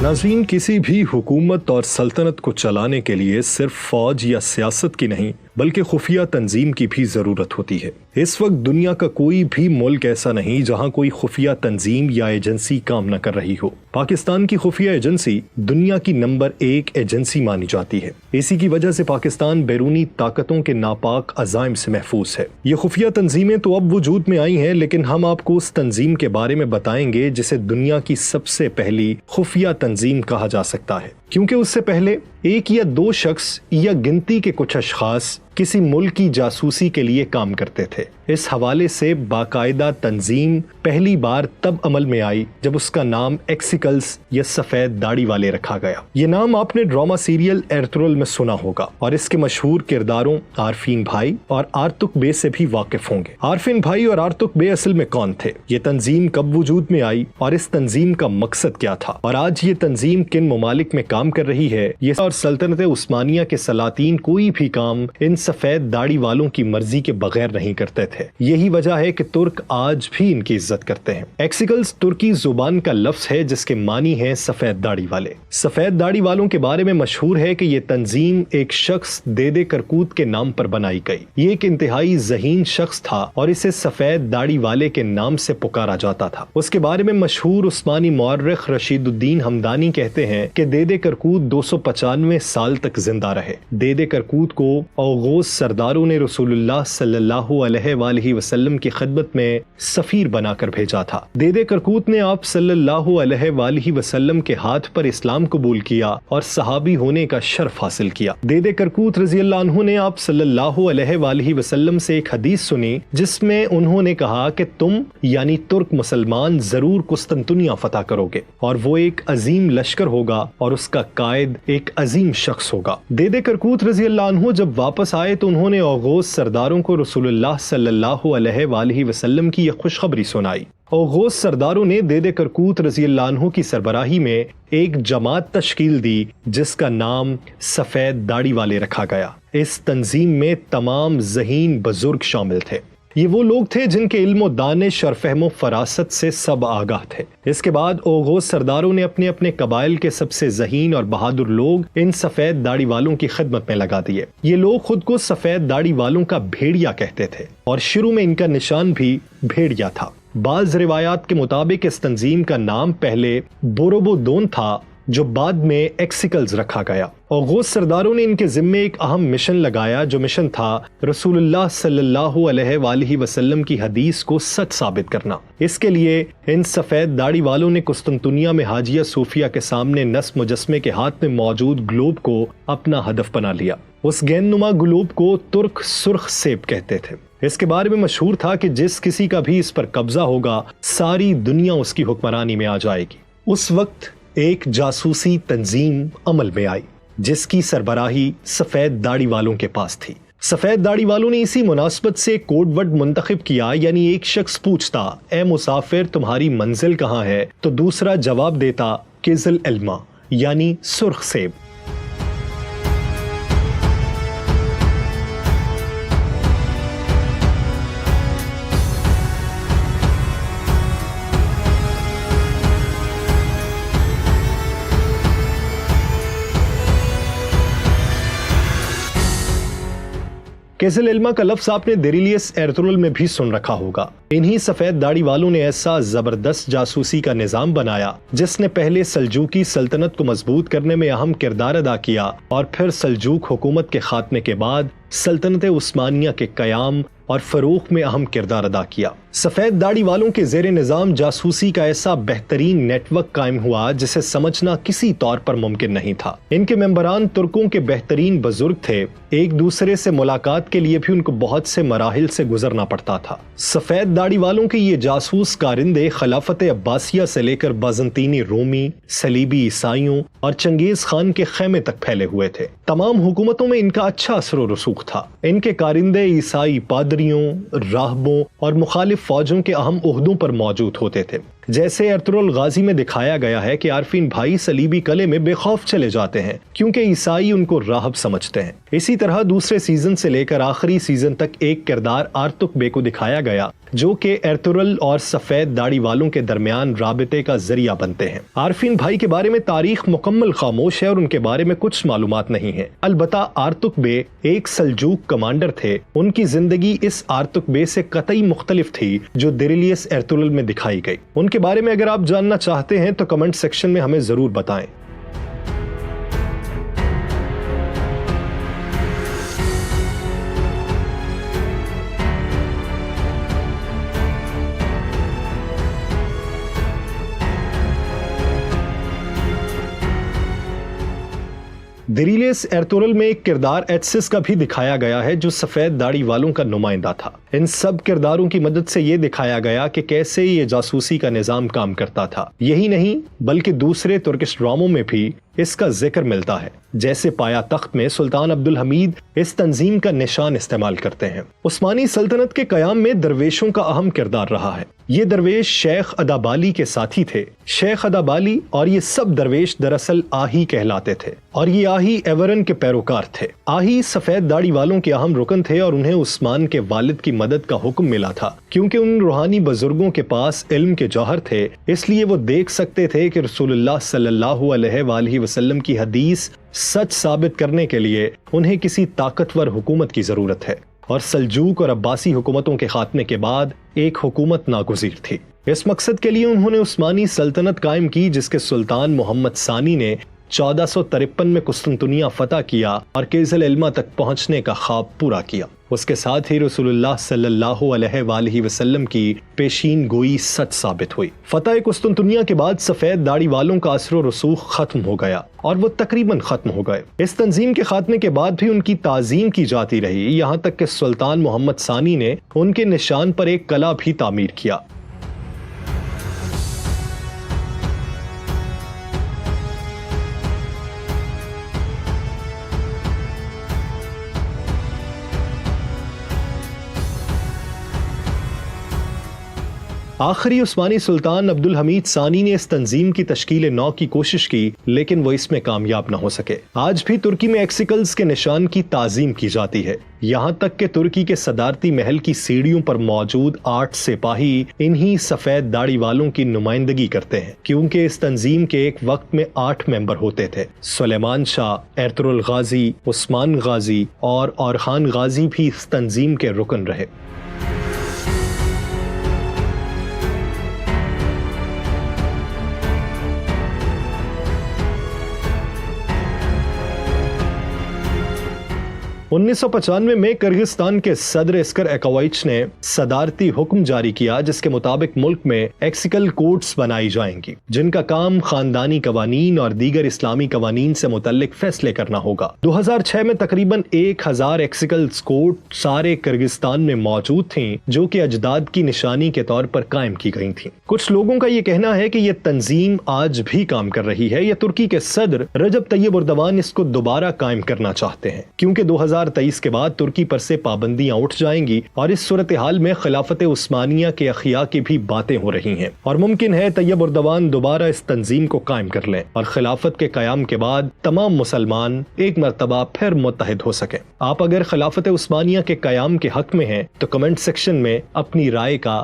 नाज़रीन, किसी भी हुकूमत और सल्तनत को चलाने के लिए सिर्फ फौज या सियासत की नहीं बल्कि खुफिया तंजीम की भी ज़रूरत होती है। इस वक्त दुनिया का कोई भी मुल्क ऐसा नहीं जहां कोई खुफिया तंजीम या एजेंसी काम न कर रही हो। पाकिस्तान की खुफिया एजेंसी दुनिया की नंबर 1 एजेंसी मानी जाती है। इसी की वजह से पाकिस्तान बैरूनी ताकतों के नापाक अज़ाइम से महफूज है। ये खुफिया तंजीमें तो अब वजूद में आई हैं, लेकिन हम आपको उस तंजीम के बारे में बताएंगे जिसे दुनिया की सबसे पहली खुफिया तंजीम कहा जा सकता है, क्योंकि उससे पहले एक या दो शख्स या गिनती के कुछ अशखास किसी मुल्क की जासूसी के लिए काम करते थे। इस हवाले से बाकायदा तंजीम पहली बार तब अमल में आई जब उसका नाम एक्सिकल्स या सफेद दाढ़ी वाले रखा गया। ये नाम आपने ड्रामा सीरियल एर्तुगरुल में सुना होगा और इसके मशहूर किरदारों आरफीन भाई और आर्तुक बे से भी वाकिफ होंगे। आरफीन भाई और आर्तुक बे असल में कौन थे, ये तंजीम कब वजूद में आई और इस तंजीम का मकसद क्या था, और आज ये तंजीम किन ममालिक में काम कर रही है, ये और सल्तनत उस्मानिया के सलातीन कोई भी काम इन सफेद दाढ़ी वालों की मर्जी के बगैर नहीं करते थे। यही वजह है कि तुर्क आज भी इनकी इज्जत करते हैं। एक्सिकल्स तुर्की जुबान का लफ्ज है जिसके मानी है सफेद दाढ़ी वाले। सफेद दाढ़ी वालों के बारे में मशहूर है कि ये तंजीम एक शख्स देदे करकूत के नाम पर बनाई गई। ये एक इंतहाई ज़हीन शख्स था और इसे सफेद दाढ़ी वाले के नाम से पुकारा जाता था। उसके बारे में मशहूर उस्मानी मौर्रिख रशीदुद्दीन हमदानी कहते हैं कि देदे करकूत 295 साल तक जिंदा रहे। देदे करकूत को औगोस सरदारों ने रसूलुल्लाह सल्लल्लाहु अलैहि वसल्लम की खिदमत में सफीर बनाकर भेजा था। देदे करकूत ने आप सल्लल्लाहु अलैहि वसल्लम के हाथ पर इस्लाम कबूल किया और सहाबी होने का शर्फ हासिल किया। देदे करकूत रज़ियल्लाहु अन्हु ने आप सल्लल्लाहु अलैहि वसल्लम से एक हदीस सुनी जिसमें उन्होंने कहा कि तुम यानी तुर्क मुसलमान जरूर कुस्तंतुनिया फतह करोगे और वो एक अजीम लश्कर होगा और उसका कायद एक अजीम शख्स होगा। देदे करकूत रज़ियल्लाहु अन्हु जब वापस आए तो उन्होंने औगोस सरदारों को रसूलुल्लाह सल्लल्लाहु अलैहि वसल्लम की यह खुशखबरी सुनाई। औगोस सरदारों ने देदे करकूत रज़ियल्लाहु अन्हु की सरबराही में एक जमात तश्कील दी जिसका नाम सफेद दाढ़ी वाले रखा गया। इस तंजीम में तमाम ज़हीन बुजुर्ग शामिल थे। ये वो लोग थे जिनके इल्म दानिश और फहमो फरासत से सब आगाह थे। इसके बाद औगोस सरदारों ने अपने अपने कबाइल के सबसे ज़हीन और बहादुर लोग इन सफेद दाढ़ी वालों की खिदमत में लगा दिए। ये लोग खुद को सफेद दाढ़ी वालों का भेड़िया कहते थे और शुरू में इनका निशान भी भेड़िया था। बाज़ रिवायात के मुताबिक इस तंजीम का नाम पहले बोरोबोदोन था जो बाद में एक्सिकल्स रखा गया। औगोस सरदारों ने इनके जिम्मे एक अहम मिशन लगाया जो मिशन था रसूलुल्लाह सल्लल्लाहु अलैहि वसल्लम की हदीस को सच साबित करना। इसके लिए इन सफेद दाढ़ी वालों ने कुस्तुनतुनिया में हाजिया सूफिया के सामने नस्ब मुजस्मे के हाथ में मौजूद ग्लोब को अपना हदफ बना लिया। उस गेंदनुमा ग्लोब को तुर्क सुर्ख सेब कहते थे। इसके बारे में मशहूर था कि जिस किसी का भी इस पर कब्जा होगा सारी दुनिया उसकी हुक्मरानी में आ जाएगी। उस वक्त एक जासूसी तंजीम अमल में आई जिसकी सरबराही सफेद दाढ़ी वालों के पास थी। सफेद दाढ़ी वालों ने इसी मुनासबत से कोडवर्ड मुंतखब किया, यानी एक शख्स पूछता ए मुसाफिर तुम्हारी मंजिल कहाँ है, तो दूसरा जवाब देता किज़ल इल्मा यानी सुर्ख सेब। किज़ल इल्मा का लफ्ज आपने देरिलियस एर्तुगरुल में भी सुन रखा होगा। इन्हीं सफेद दाढ़ी वालों ने ऐसा जबरदस्त जासूसी का निजाम बनाया जिसने पहले सल्जूकी सल्तनत को मजबूत करने में अहम किरदार अदा किया और फिर सल्जूक हुकूमत के खात्मे के बाद सल्तनत उस्मानिया के कयाम और फरोख में अहम किरदार अदा किया। सफेद दाढ़ी वालों के जेर निजाम जासूसी का ऐसा बेहतरीन नेटवर्क कायम हुआ जिसे समझना किसी तौर पर मुमकिन नहीं था। इनके मेंबरान तुर्कों के बेहतरीन बुजुर्ग थे। एक दूसरे से मुलाकात के लिए भी उनको बहुत से मराहिल से गुजरना पड़ता था। सफेद दाढ़ी वालों के ये जासूस कारिंदे खिलाफत अब्बासिया से लेकर बाज़ंतीनी रोमी, सलीबी ईसाइयों और चंगेज खान के खेमे तक फैले हुए थे। तमाम हुकूमतों में इनका अच्छा असर व रसूख था। इनके कारिंदे ईसाई पादरियों, राहबों और मुखालिफ फौजों के अहम ओहदों पर मौजूद होते थे। जैसे एर्तुगरुल गाजी में दिखाया गया है कि आरफीन भाई सलीबी कले में बेखौफ चले जाते हैं क्योंकि ईसाई उनको राहब समझते हैं। इसी तरह दूसरे सीजन से लेकर आखिरी सीजन तक एक किरदार आर्तुक बे को दिखाया गया जो कि एर्तुगरुल और सफेद दाढ़ी वालों के दरमियान राबिते का जरिया बनते हैं। आरफीन भाई के बारे में तारीख मुकम्मल खामोश है और उनके बारे में कुछ मालूमात नहीं है। अलबत्ता आर्तुक बे एक सल्जूक कमांडर थे। उनकी जिंदगी इस आर्तुक बे से कतई मुख्तलिफ थी जो दिरिलियस एर्तुगरुल में दिखाई गई। उनके बारे में अगर आप जानना चाहते हैं तो कमेंट सेक्शन में हमें जरूर बताएं। दिरिलियस एर्तुगरुल में एक किरदार एटसिस का भी दिखाया गया है जो सफेद दाढ़ी वालों का नुमाइंदा था। इन सब किरदारों की मदद से यह दिखाया गया कि कैसे ये जासूसी का निजाम काम करता था। यही नहीं बल्कि दूसरे तुर्किश ड्रामों में भी इसका जिक्र मिलता है। जैसे पाया तख्त में सुल्तान अब्दुल हमीद इस तंजीम का निशान इस्तेमाल करते हैं। उस्मानी सल्तनत के कयाम में दरवेशों का अहम किरदार रहा है। ये दरवेश शेख अदाबाली के साथी थे। शेख अदाबाली और ये सब दरवेश दरअसल आही कहलाते थे और ये आही एवरन के पैरोकार थे। आही सफेद दाढ़ी वालों के अहम रुकन थे और उन्हें उस्मान के वालिद की मदद का हुक्म मिला था। क्योंकि उन रूहानी बुजुर्गों के पास इल्म के जौहर थे, इसलिए वो देख सकते थे कि रसूलुल्लाह सल्लल्लाहु अलैहि वसल्लम की हदीस सच साबित करने के लिए उन्हें किसी ताकतवर हुकूमत की जरूरत है और सल्जूक और अब्बासी हुकूमतों के खात्मे के बाद एक हुकूमत नागुज़ीर थी। इस मकसद के लिए उन्होंने उस्मानी सल्तनत कायम की जिसके सुल्तान मोहम्मद सानी ने 1453 में कुस्तुनतुनिया फतह किया और केज़ल इल्मा तक पहुंचने का ख्वाब पूरा किया। उसके साथ ही रसूलुल्लाह सल्लल्लाहु अलैहि वसल्लम की पेशीन गोई सच साबित हुई। फतह कुस्तुनतुनिया के बाद सफेद दाढ़ी वालों का असर रसूख खत्म हो गया और वो तकरीबन खत्म हो गए। इस तंजीम के खात्मे के बाद भी उनकी ताजीम की जाती रही, यहाँ तक कि सुल्तान मोहम्मद सानी ने उनके निशान पर एक कला भी तामीर किया। आखिरी उस्मानी सुल्तान अब्दुल हमीद सानी ने इस तंजीम की तश्कील नौ की कोशिश की, लेकिन वो इसमें कामयाब न हो सके। आज भी तुर्की में एक्सिकल्स के निशान की ताजीम की जाती है। यहाँ तक कि तुर्की के सदारती महल की सीढ़ियों पर मौजूद 8 सिपाही इन्हीं सफेद दाढ़ी वालों की नुमाइंदगी करते हैं, क्योंकि इस तंजीम के एक वक्त में 8 मेंबर होते थे। सुलेमान शाह, एर्तुगरुल गाजी, उस्मान गाजी और औरखान गाजी भी इस तंजीम के रुकन रहे। 1995 में किर्गिस्तान के सदर इस्कर एकावाइच ने सदारती हुक्म जारी किया जिसके मुताबिक मुल्क में एक्सिकल कोर्ट्स बनाई जाएंगी जिनका काम खानदानी कवानीन और दीगर इस्लामी कवानीन से मुतल्लिक फैसले करना होगा। 2006 में तकरीबन 1000 एक्सिकल कोर्ट सारे किर्गिस्तान में मौजूद थी जो कि अजदाद की निशानी के तौर पर कायम की गई थी। कुछ लोगों का ये कहना है कि ये तंजीम आज भी काम कर रही है या तुर्की के सदर रजब तैयब एर्दोगान इसको दोबारा कायम करना चाहते हैं, क्योंकि 2023 के बाद तुर्की पर से पाबंदियां उठ जाएंगी और इस सूरत हाल में खिलाफत उस्मानिया के अखिया की भी बातें हो रही हैं और मुमकिन है तैयब एर्दोगान दोबारा इस तंजीम को कायम कर लें और खिलाफत के कयाम के बाद तमाम मुसलमान एक मरतबा फिर मुत्तहिद हो सकें। आप अगर खिलाफत उस्मानिया के कयाम के हक में हैं तो कमेंट सेक्शन में अपनी राय का